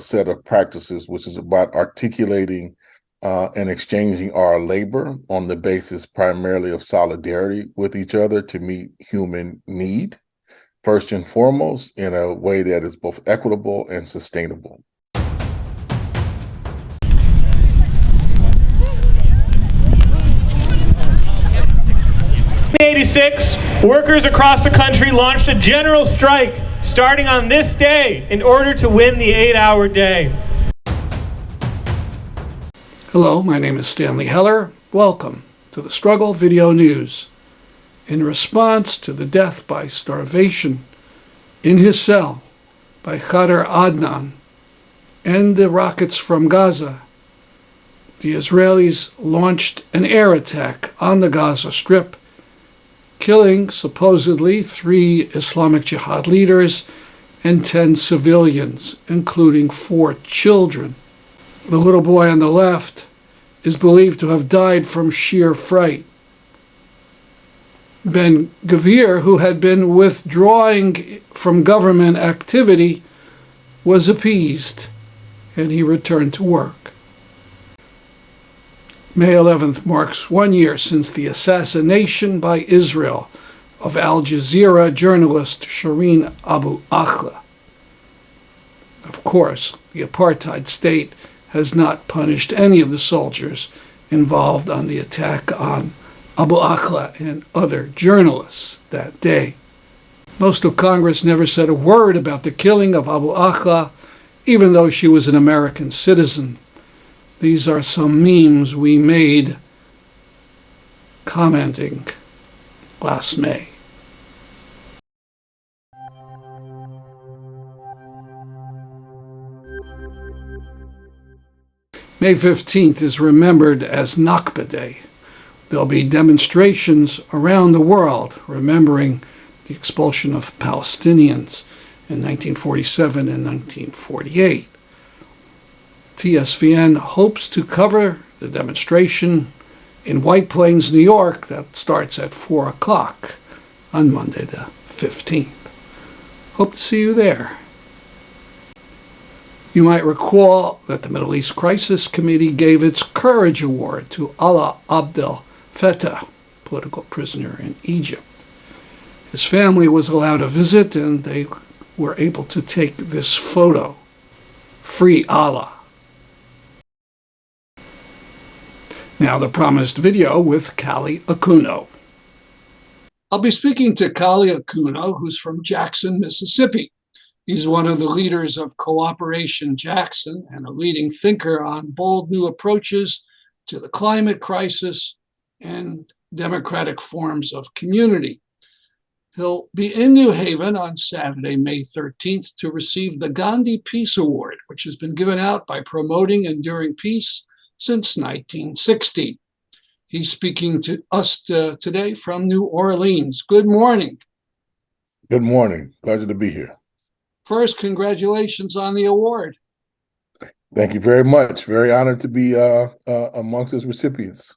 set of practices which is about articulating and exchanging our labor on the basis primarily of solidarity with each other to meet human need, first and foremost, in a way that is both equitable and sustainable. In 1986, workers across the country launched a general strike starting on this day in order to win the 8-hour day. Hello, my name is Stanley Heller. Welcome to the Struggle Video News. In response to the death by starvation in his cell by Khader Adnan and the rockets from Gaza, the Israelis launched an air attack on the Gaza Strip, killing supposedly 3 Islamic Jihad leaders and 10 civilians, including 4 children. The little boy on the left is believed to have died from sheer fright. Ben Gvir, who had been withdrawing from government activity, was appeased, and he returned to work. May 11th marks 1 year since the assassination by Israel of Al Jazeera journalist Shireen Abu Akleh. Of course, the apartheid state has not punished any of the soldiers involved on the attack on Abu Akleh and other journalists that day. Most of Congress never said a word about the killing of Abu Akleh, even though she was an American citizen. These are some memes we made commenting last May. May 15th is remembered as Nakba Day. There'll be demonstrations around the world remembering the expulsion of Palestinians in 1947 and 1948. TSVN hopes to cover the demonstration in White Plains, New York, that starts at 4 o'clock on Monday the 15th. Hope to see you there. You might recall that the Middle East Crisis Committee gave its Courage Award to Alaa Abdel Fattah, political prisoner in Egypt. His family was allowed a visit, and they were able to take this photo. Free Allah. Now the promised video with Kali Akuno. I'll be speaking to Kali Akuno, who's from Jackson, Mississippi. He's one of the leaders of Cooperation Jackson and a leading thinker on bold new approaches to the climate crisis and democratic forms of community. He'll be in New Haven on Saturday, May 13th, to receive the Gandhi Peace Award, which has been given out by Promoting Enduring Peace since 1960. He's speaking to us today from New Orleans. Good morning. Good morning. Pleasure to be here. First, congratulations on the award. Thank you very much. Very honored to be amongst its recipients.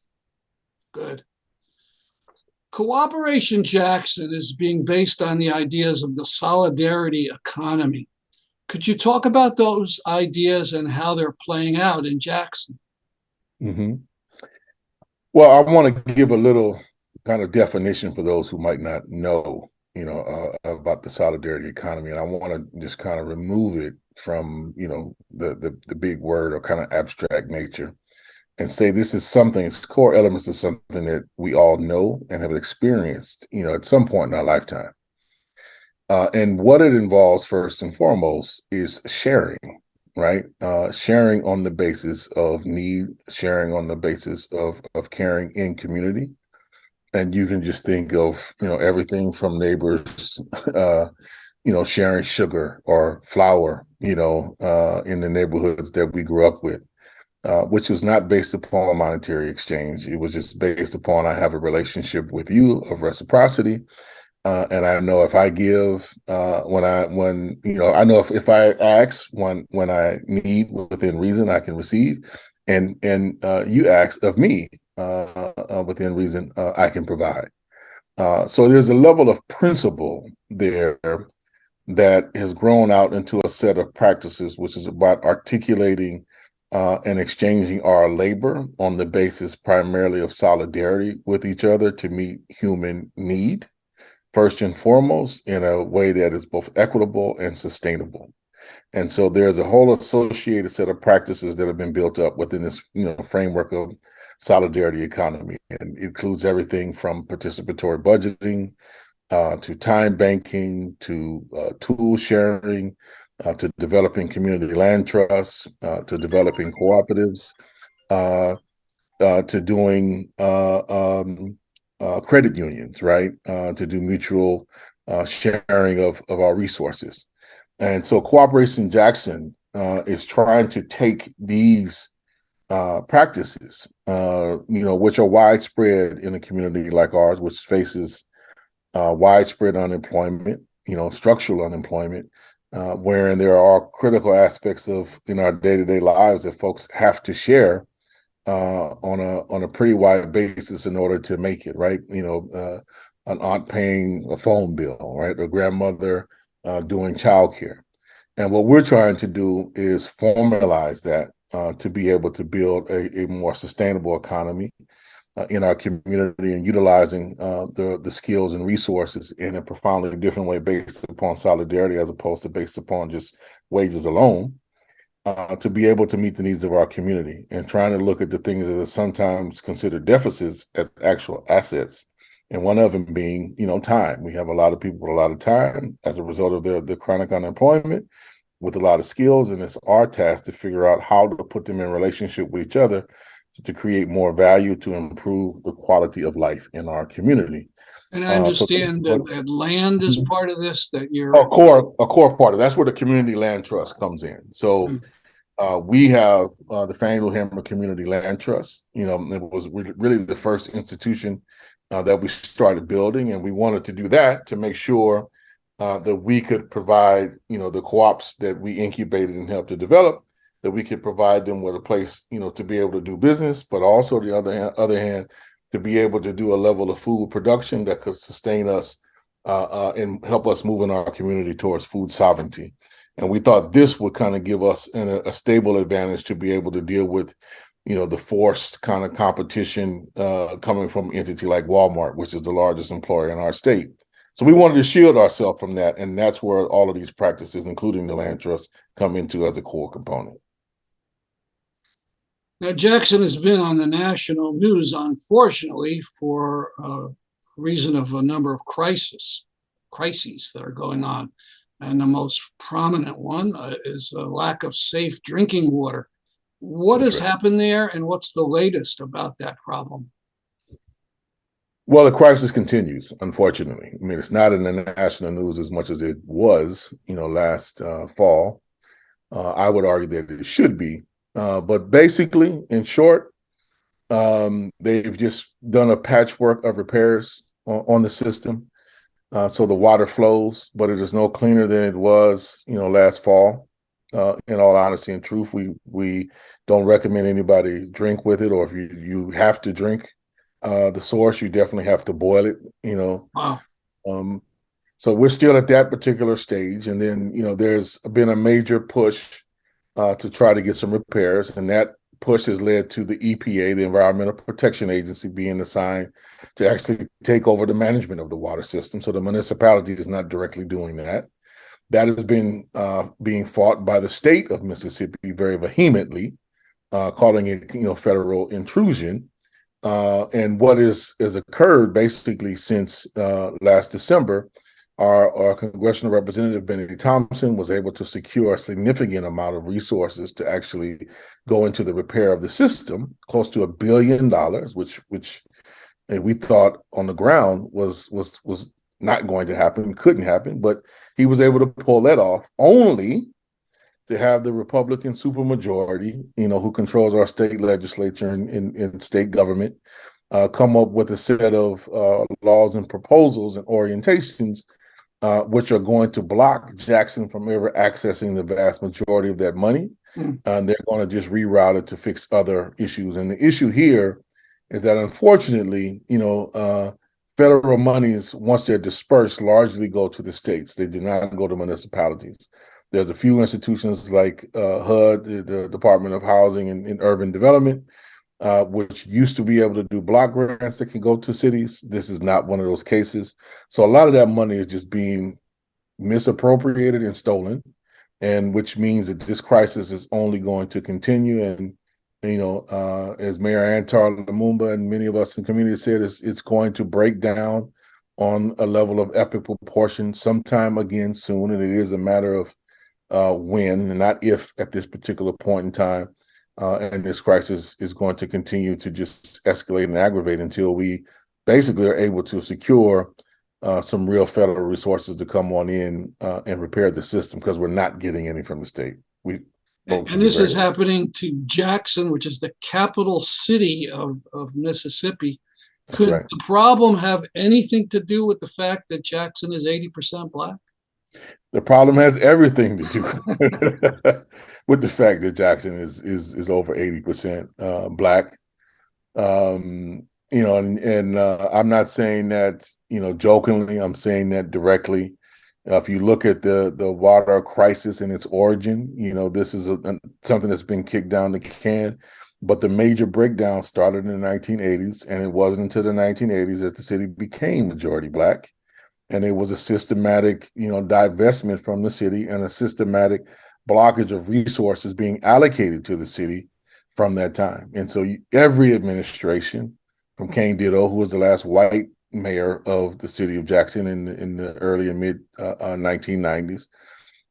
Good. Cooperation Jackson is being based on the ideas of the solidarity economy. Could you talk about those ideas and how they're playing out in Jackson? Mm-hmm. Well, I want to give a little kind of definition for those who might not know, about the solidarity economy, and I want to just kind of remove it from, the big word or kind of abstract nature, and say this is something. Its core elements of something that we all know and have experienced, at some point in our lifetime. And what it involves, first and foremost, is sharing. Right? Sharing on the basis of need, sharing on the basis of caring in community. And you can just think of, everything from neighbors, sharing sugar or flour, in the neighborhoods that we grew up with, which was not based upon monetary exchange. It was just based upon, I have a relationship with you of reciprocity. And I know if I give, I know if I ask when I need within reason, I can receive, and you ask of me within reason, I can provide. So there's a level of principle there that has grown out into a set of practices, which is about articulating and exchanging our labor on the basis primarily of solidarity with each other to meet human need, first and foremost, in a way that is both equitable and sustainable. And so there's a whole associated set of practices that have been built up within this, framework of solidarity economy. And it includes everything from participatory budgeting to time banking, to tool sharing, to developing community land trusts, to developing cooperatives, to doing credit unions, right? To do mutual sharing of our resources. And so Cooperation Jackson is trying to take these practices, which are widespread in a community like ours, which faces widespread unemployment, structural unemployment, wherein there are critical aspects of in our day-to-day lives that folks have to share on a pretty wide basis in order to make it, right? An aunt paying a phone bill, right? A grandmother doing childcare. And what we're trying to do is formalize that to be able to build a more sustainable economy in our community, and utilizing the skills and resources in a profoundly different way based upon solidarity as opposed to based upon just wages alone, to be able to meet the needs of our community, and trying to look at the things that are sometimes considered deficits as actual assets. And one of them being, time. We have a lot of people with a lot of time as a result of the chronic unemployment with a lot of skills. And it's our task to figure out how to put them in relationship with each other to create more value, to improve the quality of life in our community. And I understand that land is part of this, that you're a core part of that's where the community land trust comes in. So we have the Faneuil Hammer Community Land Trust. It was really the first institution that we started building, and we wanted to do that to make sure that we could provide, the co-ops that we incubated and helped to develop, that we could provide them with a place, to be able to do business, but also the other hand, to be able to do a level of food production that could sustain us and help us move in our community towards food sovereignty. And we thought this would kind of give us a stable advantage to be able to deal with, the forced kind of competition coming from an entity like Walmart, which is the largest employer in our state. So we wanted to shield ourselves from that. And that's where all of these practices, including the land trust, come into as a core component. Now, Jackson has been on the national news, unfortunately, for a reason of a number of crises that are going on. And the most prominent one is the lack of safe drinking water. What has happened there, and what's the latest about that problem? Well, the crisis continues, unfortunately. I mean, it's not in the national news as much as it was, last fall. I would argue that it should be. But basically, in short, they've just done a patchwork of repairs on the system. So the water flows, but it is no cleaner than it was, last fall. In all honesty and truth, we don't recommend anybody drink with it, or if you have to drink the source, you definitely have to boil it, Wow. So we're still at that particular stage. And then, there's been a major push to try to get some repairs. And that push has led to the EPA, the Environmental Protection Agency, being assigned to actually take over the management of the water system. So the municipality is not directly doing that. That has been being fought by the state of Mississippi very vehemently, calling it, federal intrusion. And what has occurred basically since last December, our congressional representative, Benny Thompson, was able to secure a significant amount of resources to actually go into the repair of the system, close to $1 billion, which we thought on the ground was not going to happen, couldn't happen, but he was able to pull that off, only to have the Republican supermajority, who controls our state legislature and state government, come up with a set of laws and proposals and orientations, which are going to block Jackson from ever accessing the vast majority of that money. And they're going to just reroute it to fix other issues. And the issue here is that, unfortunately, federal monies, once they're dispersed, largely go to the states. They do not go to municipalities. There's a few institutions like HUD, the Department of Housing and Urban Development, which used to be able to do block grants that can go to cities. This is not one of those cases. So a lot of that money is just being misappropriated and stolen, and which means that this crisis is only going to continue. And as Mayor Antar Lumumba and many of us in the community said, it's going to break down on a level of epic proportion sometime again soon. And it is a matter of when and not if at this particular point in time. And this crisis is going to continue to just escalate and aggravate until we basically are able to secure some real federal resources to come on in and repair the system, because we're not getting any from the state. And this is happening to Jackson, which is the capital city of Mississippi. Could the problem have anything to do with the fact that Jackson is 80% Black? The problem has everything to do with the fact that Jackson is over 80% Black. And I'm not saying that, jokingly. I'm saying that directly. If you look at the water crisis and its origin, this is something that's been kicked down the can. But the major breakdown started in the 1980s, and it wasn't until the 1980s that the city became majority Black. And it was a systematic, divestment from the city and a systematic blockage of resources being allocated to the city from that time. And so every administration, from Cain Ditto, who was the last white mayor of the city of Jackson in the early and mid 1990s,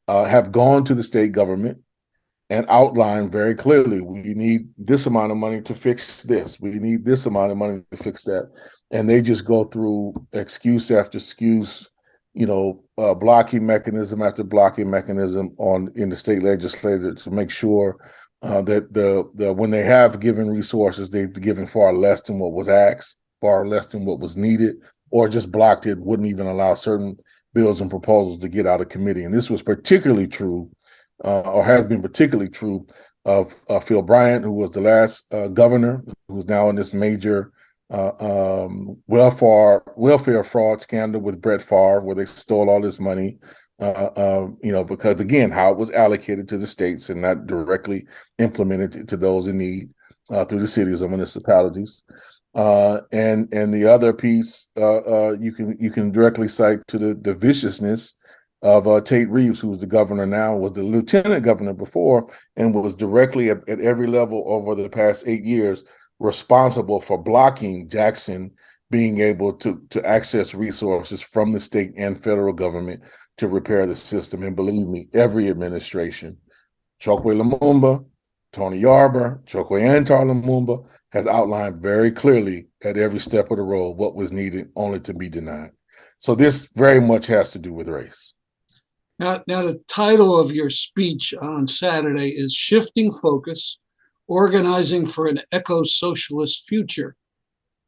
have gone to the state government and outlined very clearly, we need this amount of money to fix this. We need this amount of money to fix that. And they just go through excuse after excuse, blocking mechanism after blocking mechanism in the state legislature to make sure that when they have given resources, they've given far less than what was asked, far less than what was needed, or just blocked it, wouldn't even allow certain bills and proposals to get out of committee. And this was particularly true, or has been particularly true, of Phil Bryant, who was the last governor, who's now in this major welfare fraud scandal with Brett Favre, where they stole all this money, because again, how it was allocated to the states and not directly implemented to those in need through the cities or municipalities. And the other piece you can directly cite to the viciousness of Tate Reeves, who's the governor now, was the lieutenant governor before, and was directly at every level over the past 8 years responsible for blocking Jackson being able to access resources from the state and federal government to repair the system. And believe me, every administration, Chokwe Lumumba, Tony Yarber, Chokwe Antar Lumumba, has outlined very clearly at every step of the road what was needed, only to be denied. So this very much has to do with race. Now the title of your speech on Saturday is Shifting Focus, Organizing for an Eco-Socialist Future.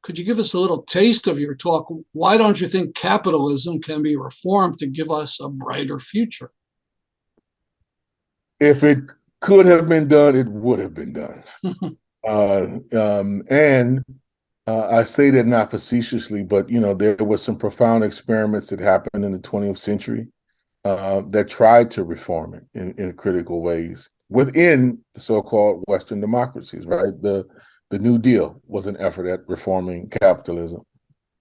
Could you give us a little taste of your talk? Why don't you think capitalism can be reformed to give us a brighter future? If it could have been done, it would have been done. I say that not facetiously, but there were some profound experiments that happened in the 20th century that tried to reform it in critical ways within the so-called Western democracies, right? The New Deal was an effort at reforming capitalism,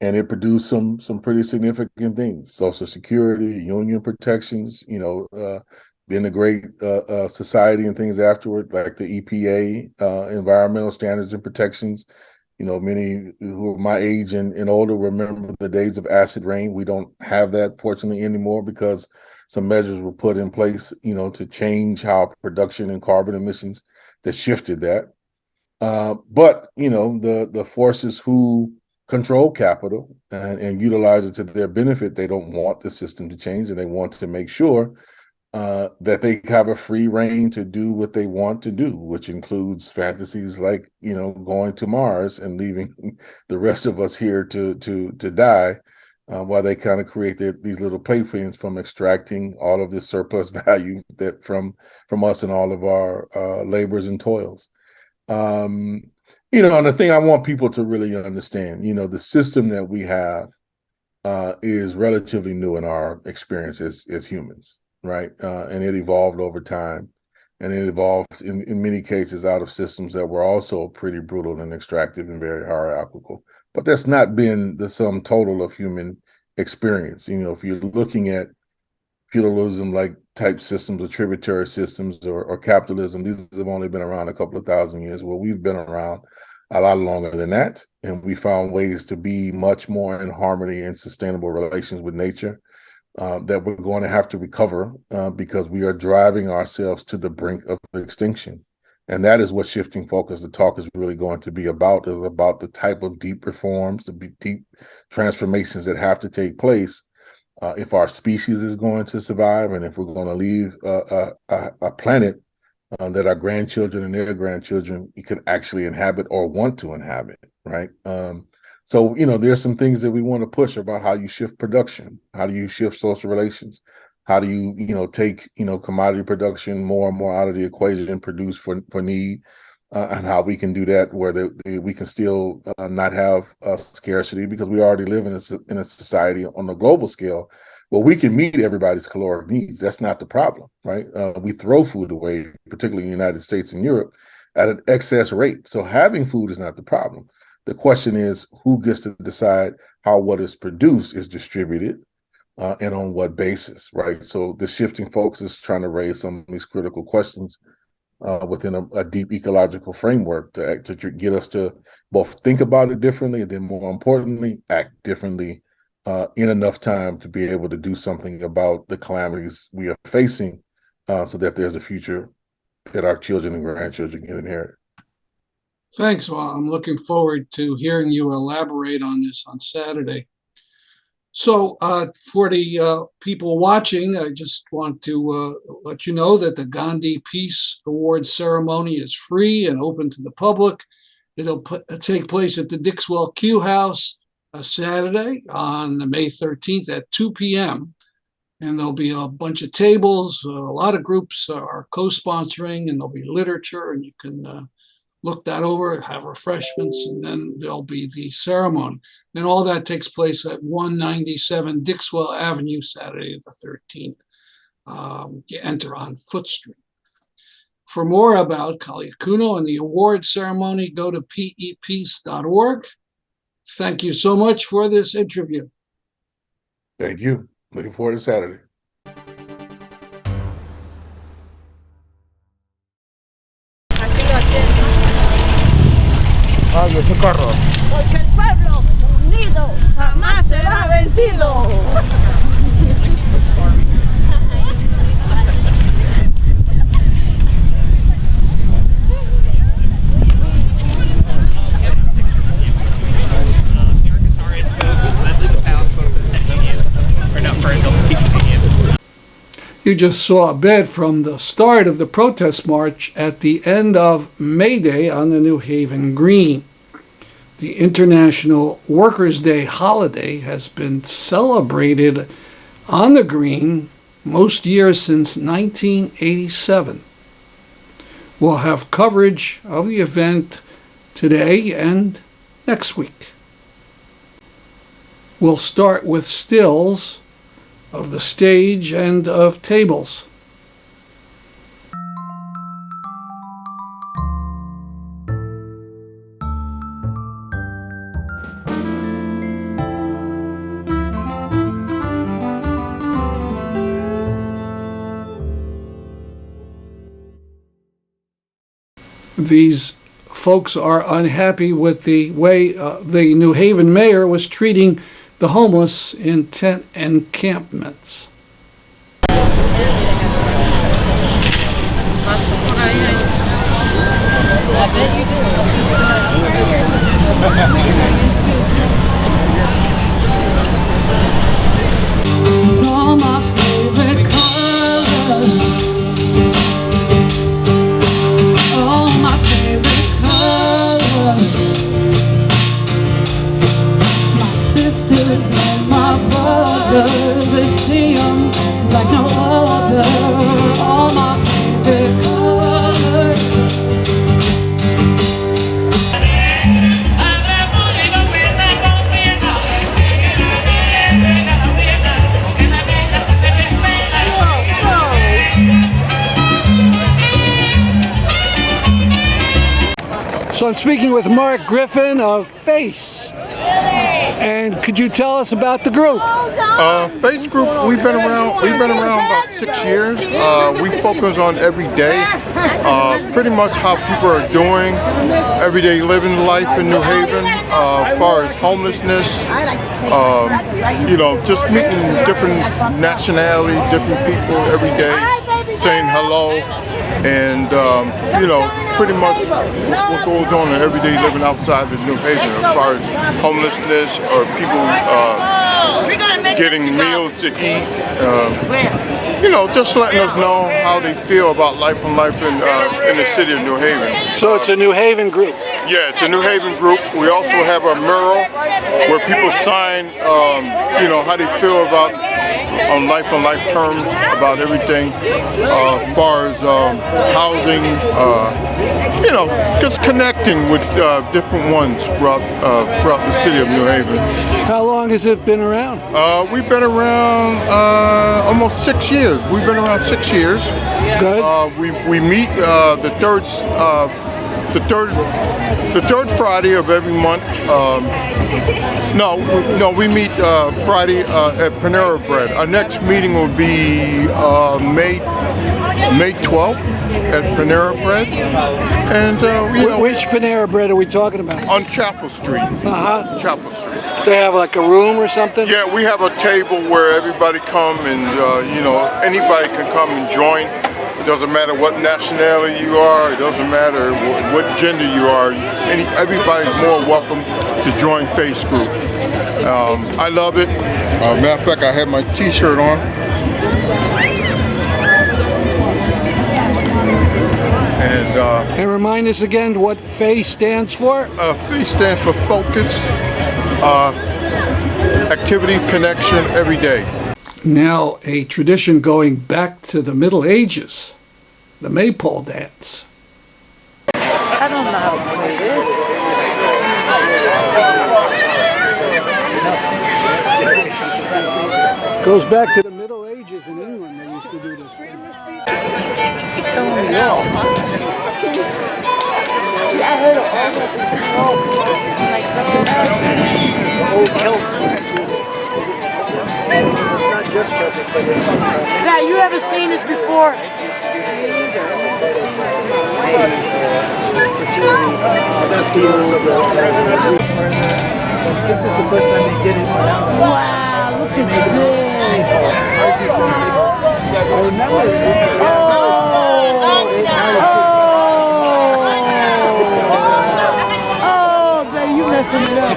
and it produced some pretty significant things: Social Security, union protections, then the Great Society and things afterward, like the EPA, environmental standards and protections. Many who are my age and older remember the days of acid rain. We don't have that, fortunately, anymore, because some measures were put in place, to change how production and carbon emissions that shifted that. But the forces who control capital and utilize it to their benefit, they don't want the system to change, and they want to make sure that they have a free reign to do what they want to do, which includes fantasies like going to Mars and leaving the rest of us here to die, while they kind of create these little playpens from extracting all of this surplus value that from us and all of our labors and toils. And the thing I want people to really understand, the system that we have is relatively new in our experience as humans, right? And it evolved over time. And it evolved in many cases out of systems that were also pretty brutal and extractive and very hierarchical. But that's not been the sum total of human experience. You know, if you're looking at feudalism like type systems or tributary systems or capitalism, these have only been around a couple of thousand years. Well, we've been around a lot longer than that, and we found ways to be much more in harmony and sustainable relations with nature that we're going to have to recover because we are driving ourselves to the brink of extinction. And that is what shifting focus, the talk is really going to be about, is about the type of deep reforms, the deep transformations that have to take place if our species is going to survive and if we're going to leave a planet that our grandchildren and their grandchildren could actually inhabit or want to inhabit, right? So, you know, there's some things that we want to push about how you shift production, how do you shift social relations, how do you, you know, take, you know, commodity production more and more out of the equation and produce for need, and how we can do that where we can still not have scarcity because we already live in a society on a global scale. Well, we can meet everybody's caloric needs. That's not the problem, right? We throw food away, particularly in the United States and Europe, at an excess rate. So having food is not the problem. The question is who gets to decide how what is produced is distributed and on what basis, right? So the shifting focus is trying to raise some of these critical questions within a deep ecological framework to get us to both think about it differently and then more importantly, act differently in enough time to be able to do something about the calamities we are facing so that there's a future that our children and grandchildren can inherit. Thanks. Well, I'm looking forward to hearing you elaborate on this on Saturday. So for the people watching, I just want to let you know that the Gandhi Peace Award ceremony is free and open to the public. It'll take place at the Dixwell Q House Saturday on May 13th at 2 p.m. And there'll be a bunch of tables. A lot of groups are co-sponsoring, and there'll be literature, and you can look that over, have refreshments, and then there'll be the ceremony. And all that takes place at 197 Dixwell Avenue, Saturday the 13th. You enter on Foot Street. For more about Kali Akuno and the award ceremony, go to peace.org. Thank you so much for this interview. Thank you. Looking forward to Saturday. Ay, ese carro. Porque el pueblo unido jamás será vencido. You just saw a bit from the start of the protest march at the end of Mayday on the New Haven Green. The International Workers' Day holiday has been celebrated on the Green most years since 1987. We'll have coverage of the event today and next week. We'll start with stills of the stage and of tables. These folks are unhappy with the way the New Haven mayor was treating the homeless in tent encampments. All my favorite colors, all my favorite colors, my sisters and my brothers, they see them like no other. All my favorite colors. I'm speaking with Mark Griffin of FACE. And could you tell us about the group? FACE Group, we've been around about 6 years. We focus on every day, pretty much how people are doing, everyday living life in New Haven, as far as homelessness, you know, just meeting different nationality, different people every day, saying hello, and you know, pretty much what goes on in everyday living outside of New Haven as far as homelessness or people getting meals to eat. You know, just letting us know how they feel about life in the city of New Haven. So it's a New Haven group. Yeah, it's a New Haven group. We also have a mural where people sign, you know, how they feel about on life terms, about everything, as far as housing, you know, just connecting with different ones throughout the city of New Haven. How long has it been around? We've been around almost 6 years. We've been around 6 years. Good. We meet the third Friday of every month. No, we meet Friday at Panera Bread. Our next meeting will be May 12th at Panera Bread. And you know, Which Panera Bread are we talking about? on Chapel Street. Uh-huh. Chapel Street. They have like a room or something? Yeah, we have a table where everybody come and you know, anybody can come and join. It doesn't matter what nationality you are. It doesn't matter what gender you are. Everybody's more welcome to join FACE Group. I love it. Matter of fact, I have my T-shirt on. And remind us again what FACE stands for? FACE stands for Focus, Activity, Connection, Every Day. Now, a tradition going back to the Middle Ages, the Maypole dance. I don't know how to play this. Goes back to the Middle Ages in England. They used to do this thing. Old Celts used to do this. It's not just Celtic, but it's Pat, you ever seen this before? festivals of the. This is the first time they did it. Wow, look at this. I remember. You messing it up.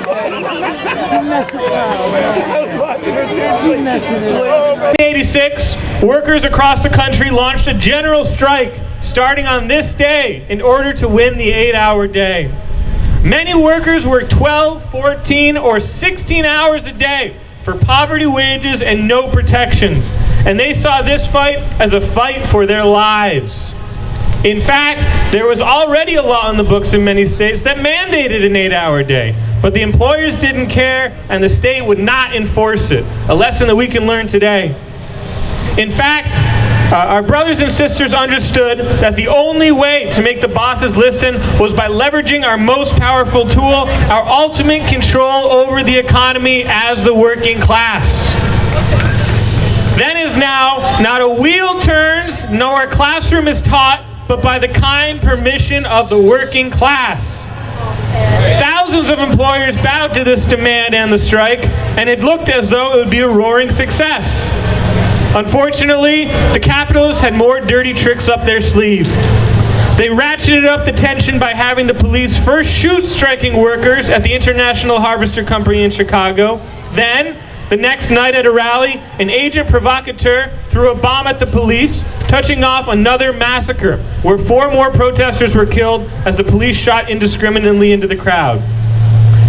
You messing it up. She's messing it up. In 1986, workers across the country launched a general strike starting on this day in order to win the 8-hour day. Many workers work 12, 14, or 16 hours a day for poverty wages and no protections, and they saw this fight as a fight for their lives. In fact, there was already a law in the books in many states that mandated an 8-hour day, but the employers didn't care and the state would not enforce it, a lesson that we can learn today. In fact, our brothers and sisters understood that the only way to make the bosses listen was by leveraging our most powerful tool, our ultimate control over the economy as the working class. Then as now, not a wheel turns, nor a classroom is taught, but by the kind permission of the working class. Thousands of employers bowed to this demand and the strike, and it looked as though it would be a roaring success. Unfortunately, the capitalists had more dirty tricks up their sleeve. They ratcheted up the tension by having the police first shoot striking workers at the International Harvester Company in Chicago. Then, the next night at a rally, an agent provocateur threw a bomb at the police, touching off another massacre, where 4 more protesters were killed as the police shot indiscriminately into the crowd.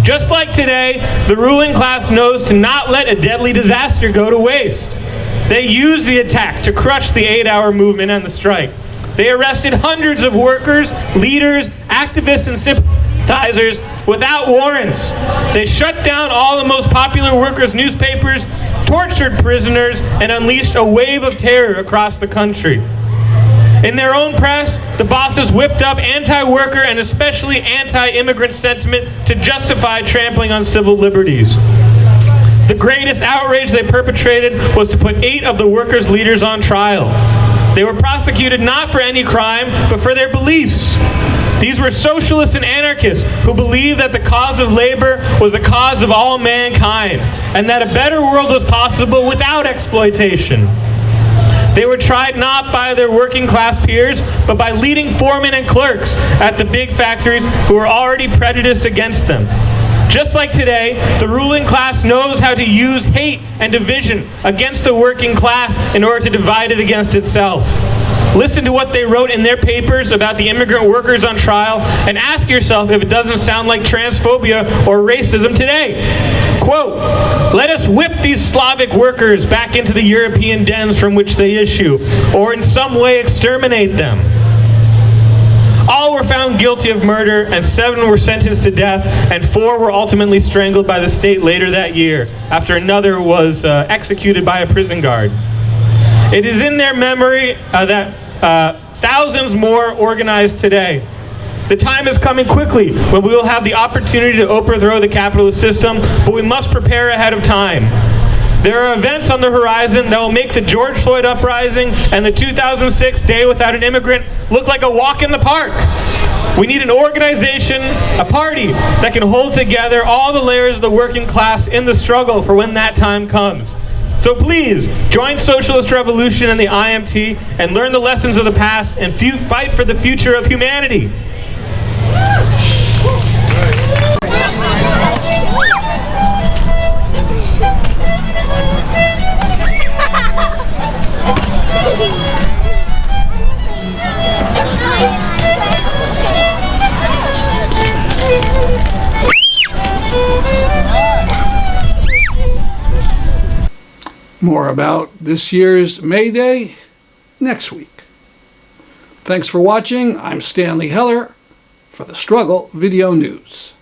Just like today, the ruling class knows to not let a deadly disaster go to waste. They used the attack to crush the 8-hour movement and the strike. They arrested hundreds of workers, leaders, activists, and sympathizers without warrants. They shut down all the most popular workers' newspapers, tortured prisoners, and unleashed a wave of terror across the country. In their own press, the bosses whipped up anti-worker and especially anti-immigrant sentiment to justify trampling on civil liberties. The greatest outrage they perpetrated was to put 8 of the workers' leaders on trial. They were prosecuted not for any crime, but for their beliefs. These were socialists and anarchists who believed that the cause of labor was the cause of all mankind, and that a better world was possible without exploitation. They were tried not by their working class peers, but by leading foremen and clerks at the big factories who were already prejudiced against them. Just like today, the ruling class knows how to use hate and division against the working class in order to divide it against itself. Listen to what they wrote in their papers about the immigrant workers on trial and ask yourself if it doesn't sound like transphobia or racism today. Quote, "Let us whip these Slavic workers back into the European dens from which they issue, or in some way exterminate them." All were found guilty of murder, and 7 were sentenced to death, and 4 were ultimately strangled by the state later that year, after another was executed by a prison guard. It is in their memory that thousands more organized today. The time is coming quickly when we will have the opportunity to overthrow the capitalist system, but we must prepare ahead of time. There are events on the horizon that will make the George Floyd uprising and the 2006 Day Without an Immigrant look like a walk in the park. We need an organization, a party, that can hold together all the layers of the working class in the struggle for when that time comes. So please, join Socialist Revolution and the IMT and learn the lessons of the past and fight for the future of humanity. More about this year's May Day next week. Thanks for watching. I'm Stanley Heller for the Struggle Video News.